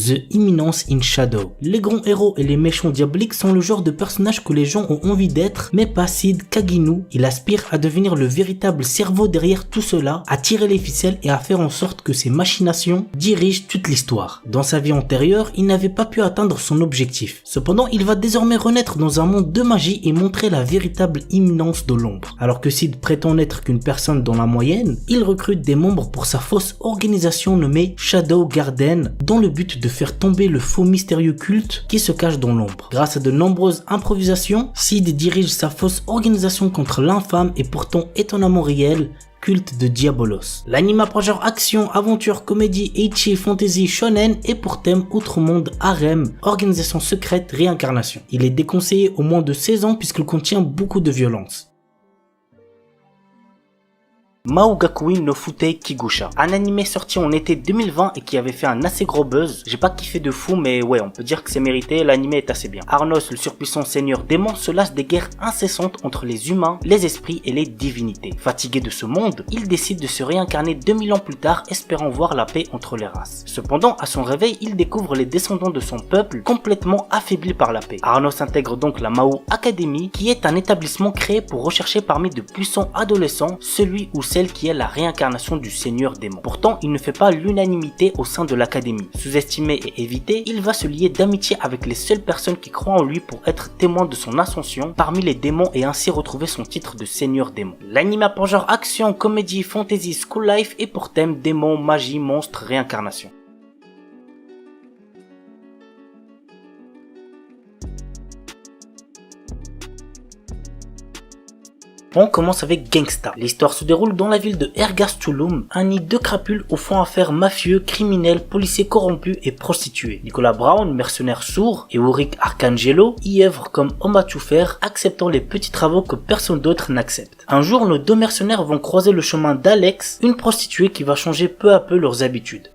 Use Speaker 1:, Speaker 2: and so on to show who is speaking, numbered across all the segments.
Speaker 1: The Imminence in Shadow. Les grands héros et les méchants diaboliques sont le genre de personnages que les gens ont envie d'être, mais pas Sid Kaginu. Il aspire à devenir le véritable cerveau derrière tout cela, à tirer les ficelles et à faire en sorte que ses machinations dirigent toute l'histoire. Dans sa vie antérieure, il n'avait pas pu atteindre son objectif. Cependant, il va désormais renaître dans un monde de magie et montrer la véritable imminence de l'ombre. Alors que Sid prétend n'être qu'une personne dans la moyenne, il recrute des membres pour sa fausse organisation nommée Shadow Garden, dans le but de faire tomber le faux mystérieux culte qui se cache dans l'ombre. Grâce à de nombreuses improvisations, Sid dirige sa fausse organisation contre l'infâme et pourtant étonnamment réel culte de Diabolos. L'anime apprend genre action, aventure, comédie, ecchi, fantasy, shonen et pour thème outre-monde, harem, organisation secrète, réincarnation. Il est déconseillé aux moins de 16 ans puisqu'il contient beaucoup de violence. Maogakuin no Futei Kigusha, un animé sorti en été 2020 et qui avait fait un assez gros buzz. J'ai pas kiffé de fou, mais ouais, on peut dire que c'est mérité, l'animé est assez bien. Arnos, le surpuissant seigneur démon, se lasse des guerres incessantes entre les humains, les esprits et les divinités. Fatigué de ce monde, il décide de se réincarner 2000 ans plus tard, espérant voir la paix entre les races. Cependant, à son réveil, il découvre les descendants de son peuple complètement affaiblis par la paix. Arnos intègre donc la Mao Academy, qui est un établissement créé pour rechercher parmi de puissants adolescents celui ou celle qui est la réincarnation du seigneur démon. Pourtant, il ne fait pas l'unanimité au sein de l'académie. Sous-estimé et évité, il va se lier d'amitié avec les seules personnes qui croient en lui pour être témoins de son ascension parmi les démons et ainsi retrouver son titre de seigneur démon. L'anime a pour genre action, comédie, fantasy, school life et pour thème démon, magie, monstre, réincarnation. On commence avec Gangsta. L'histoire se déroule dans la ville de Ergastulum, un nid de crapules au fond affaires mafieux, criminels, policiers corrompus et prostituées. Nicolas Brown, mercenaire sourd, et Ulrich Arcangelo y œuvrent comme homme à tout faire, acceptant les petits travaux que personne d'autre n'accepte. Un jour, nos deux mercenaires vont croiser le chemin d'Alex, une prostituée qui va changer peu à peu leurs habitudes.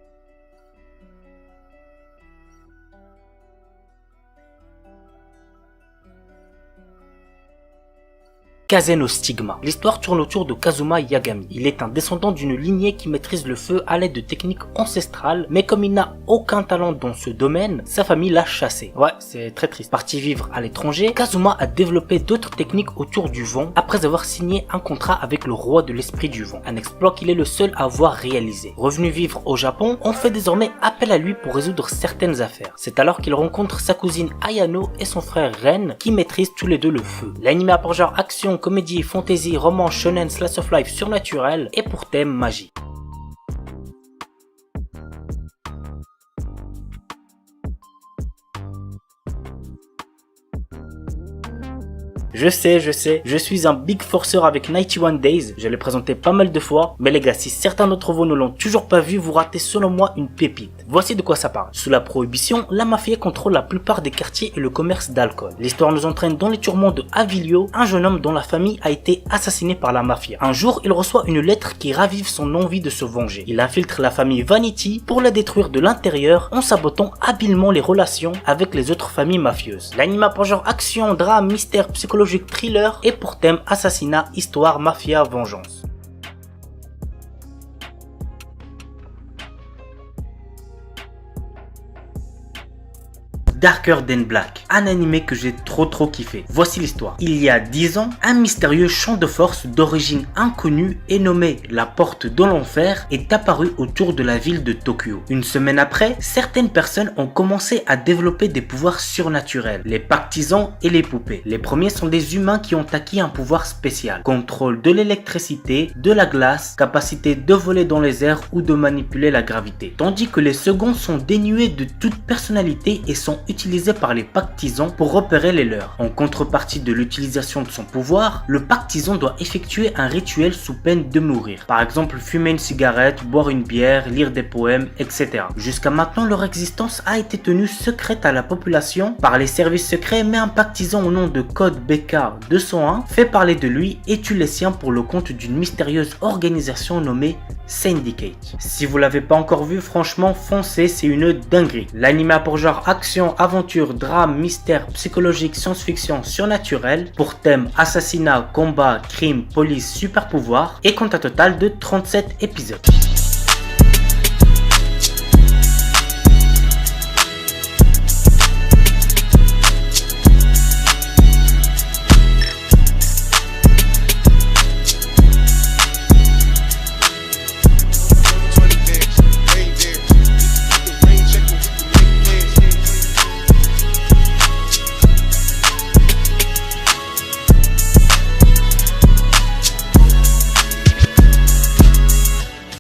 Speaker 1: Kazen no Stigma. L'histoire tourne autour de Kazuma Yagami. Il est un descendant d'une lignée qui maîtrise le feu à l'aide de techniques ancestrales, mais comme il n'a aucun talent dans ce domaine, sa famille l'a chassé. Ouais, c'est très triste. Parti vivre à l'étranger, Kazuma a développé d'autres techniques autour du vent après avoir signé un contrat avec le roi de l'esprit du vent. Un exploit qu'il est le seul à avoir réalisé. Revenu vivre au Japon, on fait désormais appel à lui pour résoudre certaines affaires. C'est alors qu'il rencontre sa cousine Ayano et son frère Ren qui maîtrisent tous les deux le feu. L'anime a pour genre action, comédie, fantasy, roman, shonen, slice of life surnaturel et pour thème magie. Je sais, je suis un big forceur avec 91 Days, je l'ai présenté pas mal de fois, mais les gars, si certains d'entre vous ne l'ont toujours pas vu, vous ratez selon moi une pépite. Voici de quoi ça parle. Sous la prohibition, la mafia contrôle la plupart des quartiers et le commerce d'alcool. L'histoire nous entraîne dans les tourments de Avilio, un jeune homme dont la famille a été assassinée par la mafia. Un jour, il reçoit une lettre qui ravive son envie de se venger. Il infiltre la famille Vanity pour la détruire de l'intérieur en sabotant habilement les relations avec les autres familles mafieuses. L'anime a pour genre action, drame, mystère, psychologique, thriller et pour thème assassinat, histoire, mafia, vengeance. Darker Than Black, un animé que j'ai trop kiffé. Voici l'histoire. Il y a 10 ans, un mystérieux champ de force d'origine inconnue et nommé la Porte de l'Enfer est apparu autour de la ville de Tokyo. Une semaine après, certaines personnes ont commencé à développer des pouvoirs surnaturels, les pactisans et les poupées. Les premiers sont des humains qui ont acquis un pouvoir spécial, contrôle de l'électricité, de la glace, capacité de voler dans les airs ou de manipuler la gravité. Tandis que les seconds sont dénués de toute personnalité et sont utilisé par les pactisans pour repérer les leurs. En contrepartie de l'utilisation de son pouvoir, le pactisan doit effectuer un rituel sous peine de mourir. Par exemple, fumer une cigarette, boire une bière, lire des poèmes, etc. Jusqu'à maintenant, leur existence a été tenue secrète à la population par les services secrets, mais un pactisan au nom de Code BK201 fait parler de lui et tue les siens pour le compte d'une mystérieuse organisation nommée Syndicate. Si vous l'avez pas encore vu, franchement, foncez, c'est une dinguerie. L'anime a pour genre action, aventure, drame, mystère, psychologique, science-fiction, surnaturel, pour thème assassinat, combat, crime, police, super pouvoir et compte un total de 37 épisodes.